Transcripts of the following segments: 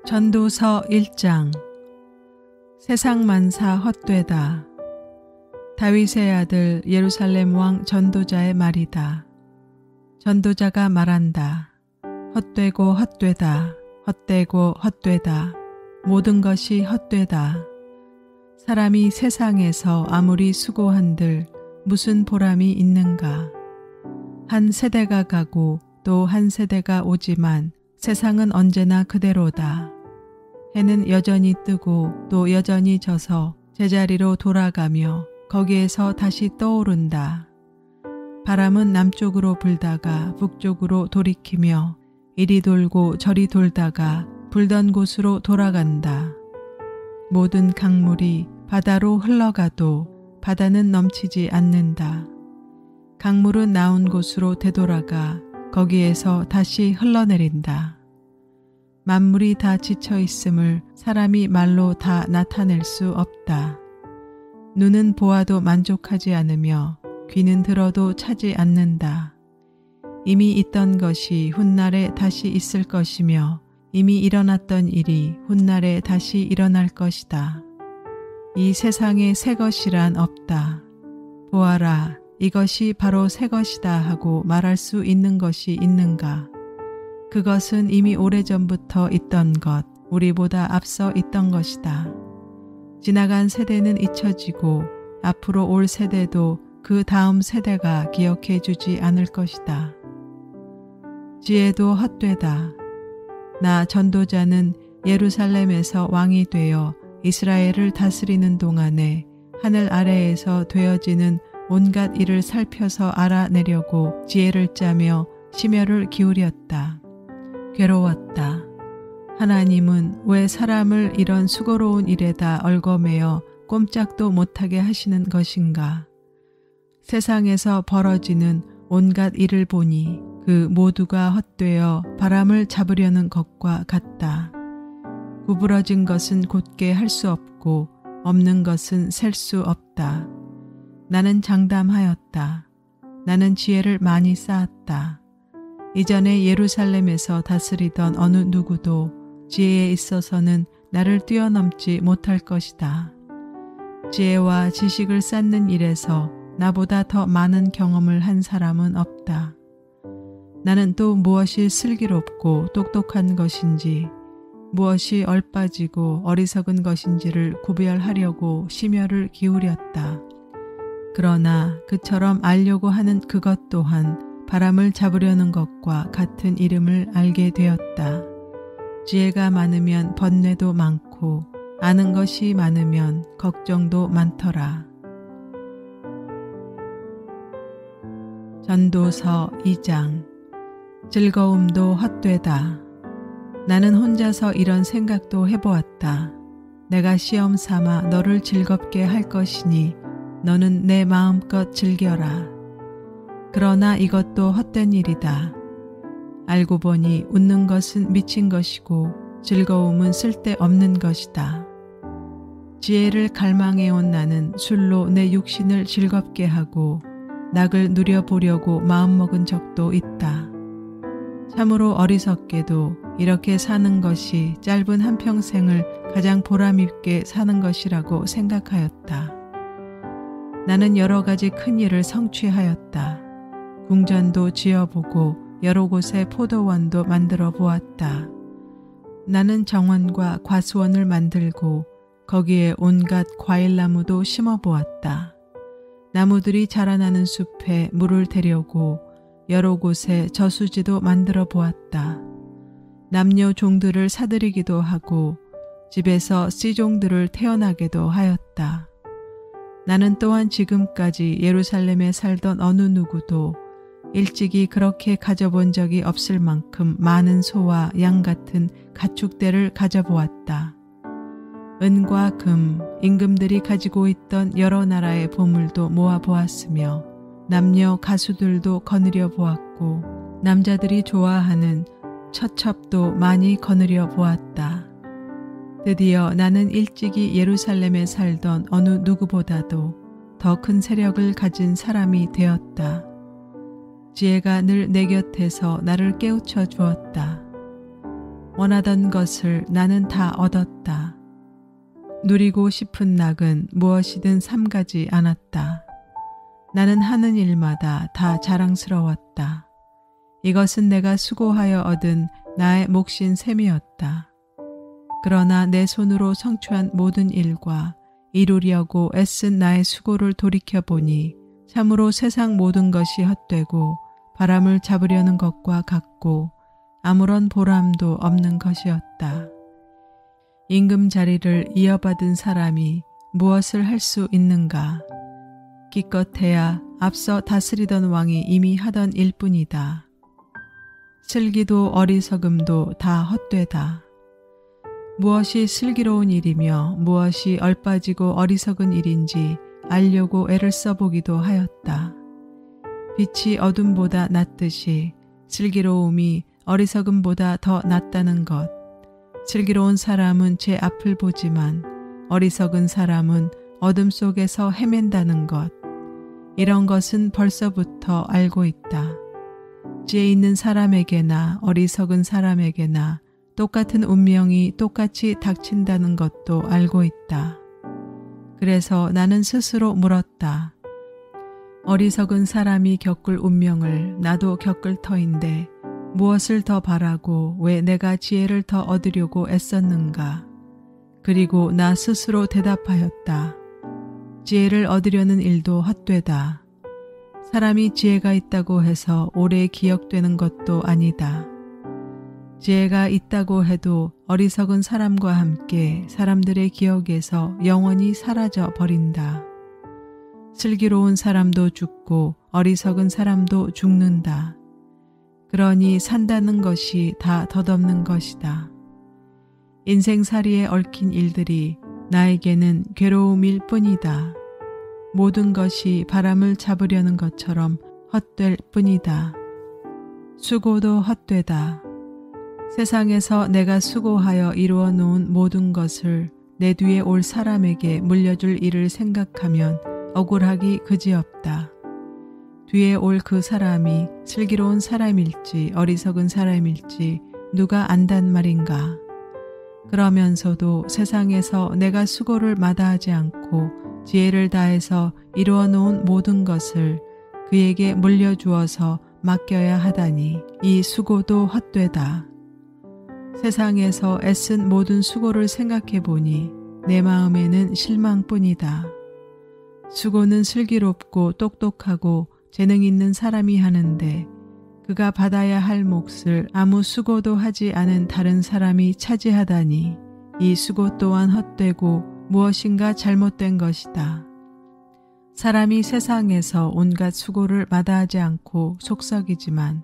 전도서 1장. 세상 만사 헛되다. 다윗의 아들 예루살렘 왕 전도자의 말이다. 전도자가 말한다. 헛되고 헛되다. 헛되고 헛되다. 모든 것이 헛되다. 사람이 세상에서 아무리 수고한들 무슨 보람이 있는가. 한 세대가 가고 또 한 세대가 오지만 세상은 언제나 그대로다. 해는 여전히 뜨고 또 여전히 져서 제자리로 돌아가며 거기에서 다시 떠오른다. 바람은 남쪽으로 불다가 북쪽으로 돌이키며 이리 돌고 저리 돌다가 불던 곳으로 돌아간다. 모든 강물이 바다로 흘러가도 바다는 넘치지 않는다. 강물은 나온 곳으로 되돌아가 거기에서 다시 흘러내린다. 만물이 다 지쳐 있음을 사람이 말로 다 나타낼 수 없다. 눈은 보아도 만족하지 않으며 귀는 들어도 차지 않는다. 이미 있던 것이 훗날에 다시 있을 것이며 이미 일어났던 일이 훗날에 다시 일어날 것이다. 이 세상에 새 것이란 없다. 보아라, 이것이 바로 새 것이다 하고 말할 수 있는 것이 있는가? 그것은 이미 오래전부터 있던 것, 우리보다 앞서 있던 것이다. 지나간 세대는 잊혀지고 앞으로 올 세대도 그 다음 세대가 기억해 주지 않을 것이다. 지혜도 헛되다. 나 전도자는 예루살렘에서 왕이 되어 이스라엘을 다스리는 동안에 하늘 아래에서 되어지는 온갖 일을 살펴서 알아내려고 지혜를 짜며 심혈을 기울였다. 괴로웠다. 하나님은 왜 사람을 이런 수고로운 일에다 얽어매어 꼼짝도 못하게 하시는 것인가? 세상에서 벌어지는 온갖 일을 보니 그 모두가 헛되어 바람을 잡으려는 것과 같다. 구부러진 것은 곧게 할 수 없고 없는 것은 셀 수 없다. 나는 장담하였다. 나는 지혜를 많이 쌓았다. 이전에 예루살렘에서 다스리던 어느 누구도 지혜에 있어서는 나를 뛰어넘지 못할 것이다. 지혜와 지식을 쌓는 일에서 나보다 더 많은 경험을 한 사람은 없다. 나는 또 무엇이 슬기롭고 똑똑한 것인지, 무엇이 얼빠지고 어리석은 것인지를 구별하려고 심혈을 기울였다. 그러나 그처럼 알려고 하는 그것 또한 바람을 잡으려는 것과 같은 이름을 알게 되었다. 지혜가 많으면 번뇌도 많고 아는 것이 많으면 걱정도 많더라. 전도서 2장. 즐거움도 헛되다. 나는 혼자서 이런 생각도 해보았다. 내가 시험 삼아 너를 즐겁게 할 것이니 너는 내 마음껏 즐겨라. 그러나 이것도 헛된 일이다. 알고 보니 웃는 것은 미친 것이고 즐거움은 쓸데없는 것이다. 지혜를 갈망해온 나는 술로 내 육신을 즐겁게 하고 낙을 누려보려고 마음먹은 적도 있다. 참으로 어리석게도 이렇게 사는 것이 짧은 한평생을 가장 보람있게 사는 것이라고 생각하였다. 나는 여러 가지 큰 일을 성취하였다. 궁전도 지어보고 여러 곳에 포도원도 만들어 보았다. 나는 정원과 과수원을 만들고 거기에 온갖 과일나무도 심어 보았다. 나무들이 자라나는 숲에 물을 대려고 여러 곳에 저수지도 만들어 보았다. 남녀 종들을 사들이기도 하고 집에서 씨종들을 태어나게도 하였다. 나는 또한 지금까지 예루살렘에 살던 어느 누구도 일찍이 그렇게 가져본 적이 없을 만큼 많은 소와 양 같은 가축대를 가져보았다. 은과 금, 임금들이 가지고 있던 여러 나라의 보물도 모아보았으며 남녀 가수들도 거느려 보았고 남자들이 좋아하는 처첩도 많이 거느려 보았다. 드디어 나는 일찍이 예루살렘에 살던 어느 누구보다도 더 큰 세력을 가진 사람이 되었다. 지혜가 늘 내 곁에서 나를 깨우쳐 주었다. 원하던 것을 나는 다 얻었다. 누리고 싶은 낙은 무엇이든 삼가지 않았다. 나는 하는 일마다 다 자랑스러웠다. 이것은 내가 수고하여 얻은 나의 몫인 셈이었다. 그러나 내 손으로 성취한 모든 일과 이루려고 애쓴 나의 수고를 돌이켜보니 참으로 세상 모든 것이 헛되고 바람을 잡으려는 것과 같고 아무런 보람도 없는 것이었다. 임금자리를 이어받은 사람이 무엇을 할 수 있는가? 기껏해야 앞서 다스리던 왕이 이미 하던 일뿐이다. 슬기도 어리석음도 다 헛되다. 무엇이 슬기로운 일이며 무엇이 얼빠지고 어리석은 일인지 알려고 애를 써보기도 하였다. 빛이 어둠보다 낫듯이 슬기로움이 어리석음보다 더 낫다는 것. 슬기로운 사람은 제 앞을 보지만 어리석은 사람은 어둠 속에서 헤맨다는 것. 이런 것은 벌써부터 알고 있다. 지혜 있는 사람에게나 어리석은 사람에게나 똑같은 운명이 똑같이 닥친다는 것도 알고 있다. 그래서 나는 스스로 물었다. 어리석은 사람이 겪을 운명을 나도 겪을 터인데 무엇을 더 바라고 왜 내가 지혜를 더 얻으려고 애썼는가? 그리고 나 스스로 대답하였다. 지혜를 얻으려는 일도 헛되다. 사람이 지혜가 있다고 해서 오래 기억되는 것도 아니다. 지혜가 있다고 해도 어리석은 사람과 함께 사람들의 기억에서 영원히 사라져 버린다. 슬기로운 사람도 죽고 어리석은 사람도 죽는다. 그러니 산다는 것이 다 덧없는 것이다. 인생살이에 얽힌 일들이 나에게는 괴로움일 뿐이다. 모든 것이 바람을 잡으려는 것처럼 헛될 뿐이다. 수고도 헛되다. 세상에서 내가 수고하여 이루어 놓은 모든 것을 내 뒤에 올 사람에게 물려줄 일을 생각하면 억울하기 그지없다. 뒤에 올 그 사람이 슬기로운 사람일지 어리석은 사람일지 누가 안단 말인가. 그러면서도 세상에서 내가 수고를 마다하지 않고 지혜를 다해서 이루어 놓은 모든 것을 그에게 물려주어서 맡겨야 하다니 이 수고도 헛되다. 세상에서 애쓴 모든 수고를 생각해 보니 내 마음에는 실망뿐이다. 수고는 슬기롭고 똑똑하고 재능 있는 사람이 하는데 그가 받아야 할 몫을 아무 수고도 하지 않은 다른 사람이 차지하다니 이 수고 또한 헛되고 무엇인가 잘못된 것이다. 사람이 세상에서 온갖 수고를 마다하지 않고 속썩이지만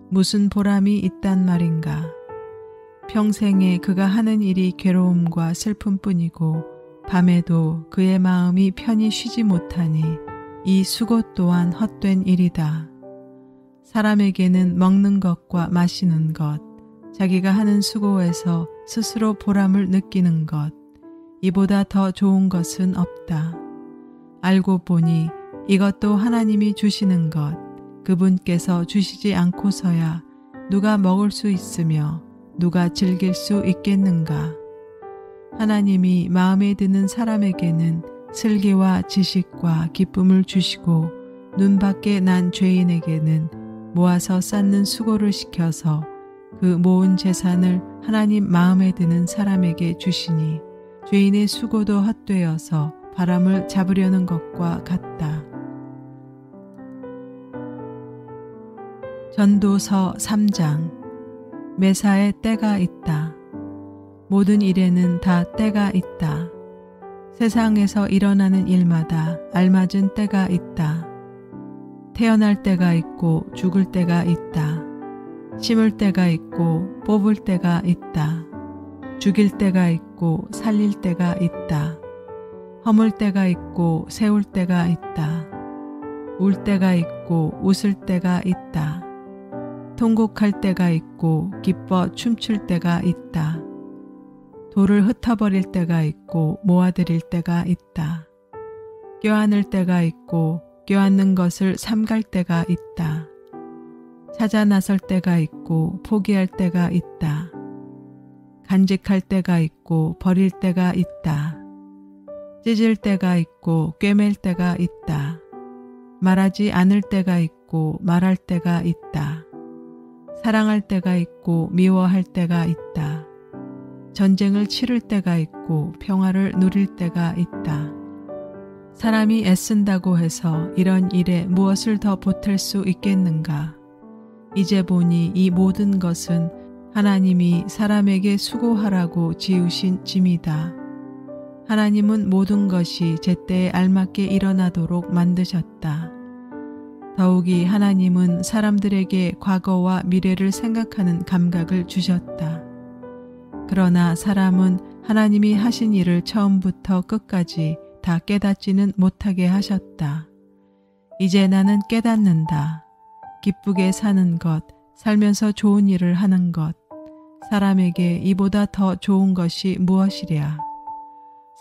무슨 보람이 있단 말인가. 평생에 그가 하는 일이 괴로움과 슬픔뿐이고 밤에도 그의 마음이 편히 쉬지 못하니 이 수고 또한 헛된 일이다. 사람에게는 먹는 것과 마시는 것, 자기가 하는 수고에서 스스로 보람을 느끼는 것, 이보다 더 좋은 것은 없다. 알고 보니 이것도 하나님이 주시는 것, 그분께서 주시지 않고서야 누가 먹을 수 있으며 누가 즐길 수 있겠는가. 하나님이 마음에 드는 사람에게는 슬기와 지식과 기쁨을 주시고 눈 밖에 난 죄인에게는 모아서 쌓는 수고를 시켜서 그 모은 재산을 하나님 마음에 드는 사람에게 주시니 죄인의 수고도 헛되어서 바람을 잡으려는 것과 같다. 전도서 3장. 매사에 때가 있다. 모든 일에는 다 때가 있다. 세상에서 일어나는 일마다 알맞은 때가 있다. 태어날 때가 있고 죽을 때가 있다. 심을 때가 있고 뽑을 때가 있다. 죽일 때가 있고 살릴 때가 있다. 허물 때가 있고 세울 때가 있다. 울 때가 있고 웃을 때가 있다. 통곡할 때가 있고 기뻐 춤출 때가 있다. 돌을 흩어버릴 때가 있고 모아들일 때가 있다. 껴안을 때가 있고 껴안는 것을 삼갈 때가 있다. 찾아 나설 때가 있고 포기할 때가 있다. 간직할 때가 있고 버릴 때가 있다. 찢을 때가 있고 꿰맬 때가 있다. 말하지 않을 때가 있고 말할 때가 있다. 사랑할 때가 있고 미워할 때가 있다. 전쟁을 치를 때가 있고 평화를 누릴 때가 있다. 사람이 애쓴다고 해서 이런 일에 무엇을 더 보탤 수 있겠는가? 이제 보니 이 모든 것은 하나님이 사람에게 수고하라고 지으신 짐이다. 하나님은 모든 것이 제때에 알맞게 일어나도록 만드셨다. 더욱이 하나님은 사람들에게 과거와 미래를 생각하는 감각을 주셨다. 그러나 사람은 하나님이 하신 일을 처음부터 끝까지 다 깨닫지는 못하게 하셨다. 이제 나는 깨닫는다. 기쁘게 사는 것, 살면서 좋은 일을 하는 것, 사람에게 이보다 더 좋은 것이 무엇이랴.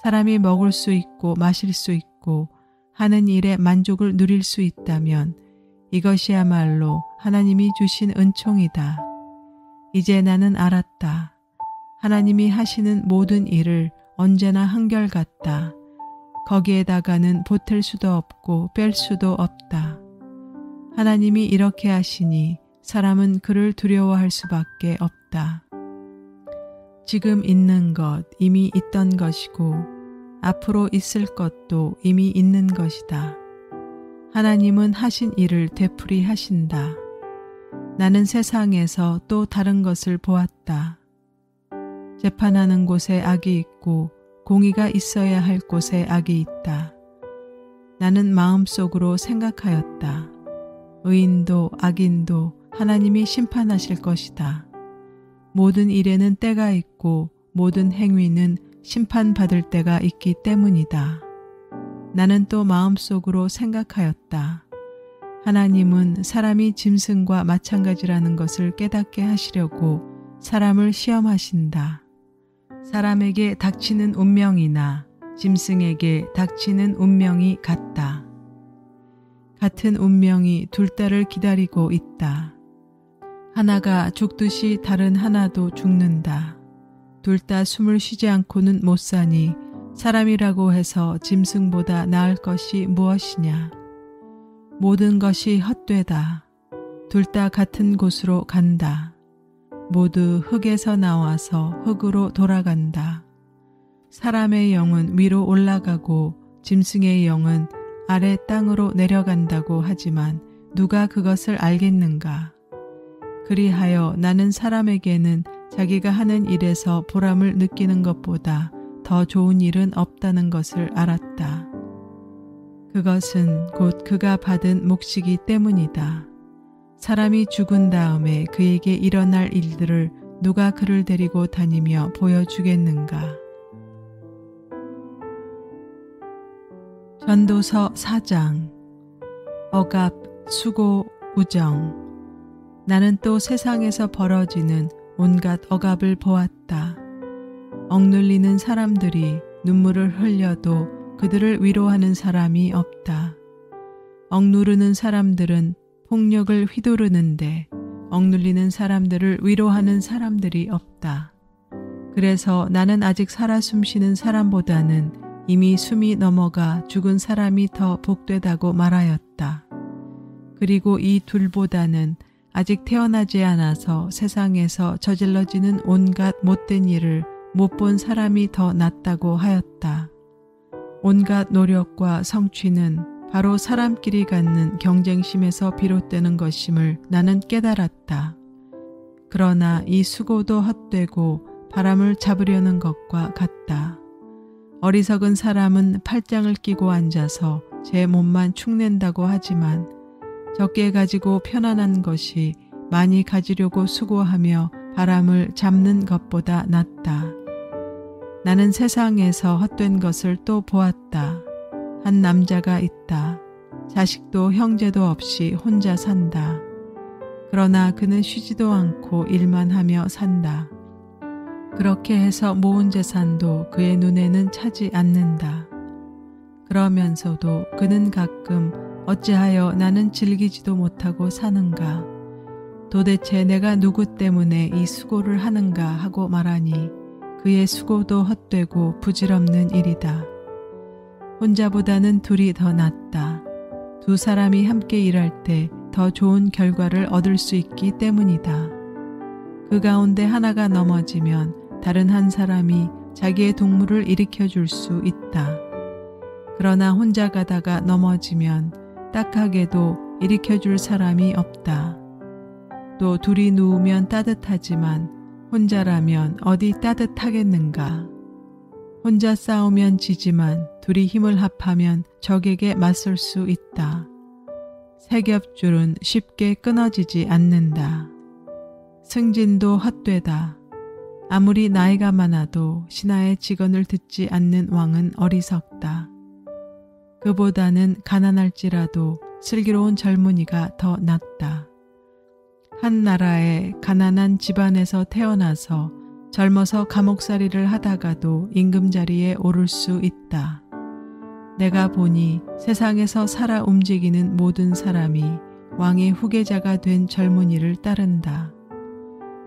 사람이 먹을 수 있고 마실 수 있고 하는 일에 만족을 누릴 수 있다면 이것이야말로 하나님이 주신 은총이다. 이제 나는 알았다. 하나님이 하시는 모든 일을 언제나 한결같다. 거기에다가는 보탤 수도 없고 뺄 수도 없다. 하나님이 이렇게 하시니 사람은 그를 두려워할 수밖에 없다. 지금 있는 것 이미 있던 것이고 앞으로 있을 것도 이미 있는 것이다. 하나님은 하신 일을 되풀이 하신다. 나는 세상에서 또 다른 것을 보았다. 재판하는 곳에 악이 있고 공의가 있어야 할 곳에 악이 있다. 나는 마음속으로 생각하였다. 의인도 악인도 하나님이 심판하실 것이다. 모든 일에는 때가 있고 모든 행위는 심판받을 때가 있기 때문이다. 나는 또 마음속으로 생각하였다. 하나님은 사람이 짐승과 마찬가지라는 것을 깨닫게 하시려고 사람을 시험하신다. 사람에게 닥치는 운명이나 짐승에게 닥치는 운명이 같다. 같은 운명이 둘 딸을 기다리고 있다. 하나가 죽듯이 다른 하나도 죽는다. 둘 다 숨을 쉬지 않고는 못 사니 사람이라고 해서 짐승보다 나을 것이 무엇이냐. 모든 것이 헛되다. 둘 다 같은 곳으로 간다. 모두 흙에서 나와서 흙으로 돌아간다. 사람의 영은 위로 올라가고 짐승의 영은 아래 땅으로 내려간다고 하지만 누가 그것을 알겠는가? 그리하여 나는 사람에게는 자기가 하는 일에서 보람을 느끼는 것보다 더 좋은 일은 없다는 것을 알았다. 그것은 곧 그가 받은 몫이기 때문이다. 사람이 죽은 다음에 그에게 일어날 일들을 누가 그를 데리고 다니며 보여주겠는가? 전도서 4장. 억압, 수고, 우정. 나는 또 세상에서 벌어지는 온갖 억압을 보았다. 억눌리는 사람들이 눈물을 흘려도 그들을 위로하는 사람이 없다. 억누르는 사람들은 폭력을 휘두르는데 억눌리는 사람들을 위로하는 사람들이 없다. 그래서 나는 아직 살아 숨쉬는 사람보다는 이미 숨이 넘어가 죽은 사람이 더 복되다고 말하였다. 그리고 이 둘보다는 아직 태어나지 않아서 세상에서 저질러지는 온갖 못된 일을 못 본 사람이 더 낫다고 하였다. 온갖 노력과 성취는 바로 사람끼리 갖는 경쟁심에서 비롯되는 것임을 나는 깨달았다. 그러나 이 수고도 헛되고 바람을 잡으려는 것과 같다. 어리석은 사람은 팔짱을 끼고 앉아서 제 몸만 축낸다고 하지만 적게 가지고 편안한 것이 많이 가지려고 수고하며 바람을 잡는 것보다 낫다. 나는 세상에서 헛된 것을 또 보았다. 한 남자가 있다. 자식도 형제도 없이 혼자 산다. 그러나 그는 쉬지도 않고 일만 하며 산다. 그렇게 해서 모은 재산도 그의 눈에는 차지 않는다. 그러면서도 그는 가끔 어찌하여 나는 즐기지도 못하고 사는가? 도대체 내가 누구 때문에 이 수고를 하는가 하고 말하니 그의 수고도 헛되고 부질없는 일이다. 혼자보다는 둘이 더 낫다. 두 사람이 함께 일할 때 더 좋은 결과를 얻을 수 있기 때문이다. 그 가운데 하나가 넘어지면 다른 한 사람이 자기의 동무를 일으켜 줄 수 있다. 그러나 혼자 가다가 넘어지면 딱하게도 일으켜 줄 사람이 없다. 또 둘이 누우면 따뜻하지만 혼자라면 어디 따뜻하겠는가. 혼자 싸우면 지지만 둘이 힘을 합하면 적에게 맞설 수 있다. 세 겹줄은 쉽게 끊어지지 않는다. 승진도 헛되다. 아무리 나이가 많아도 신하의 직언을 듣지 않는 왕은 어리석다. 그보다는 가난할지라도 슬기로운 젊은이가 더 낫다. 한 나라의 가난한 집안에서 태어나서 젊어서 감옥살이를 하다가도 임금 자리에 오를 수 있다. 내가 보니 세상에서 살아 움직이는 모든 사람이 왕의 후계자가 된 젊은이를 따른다.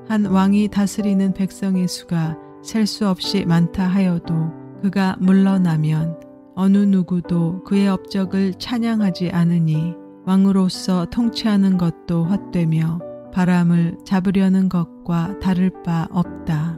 한 왕이 다스리는 백성의 수가 셀 수 없이 많다 하여도 그가 물러나면 어느 누구도 그의 업적을 찬양하지 않으니 왕으로서 통치하는 것도 헛되며 바람을 잡으려는 것과 다를 바 없다.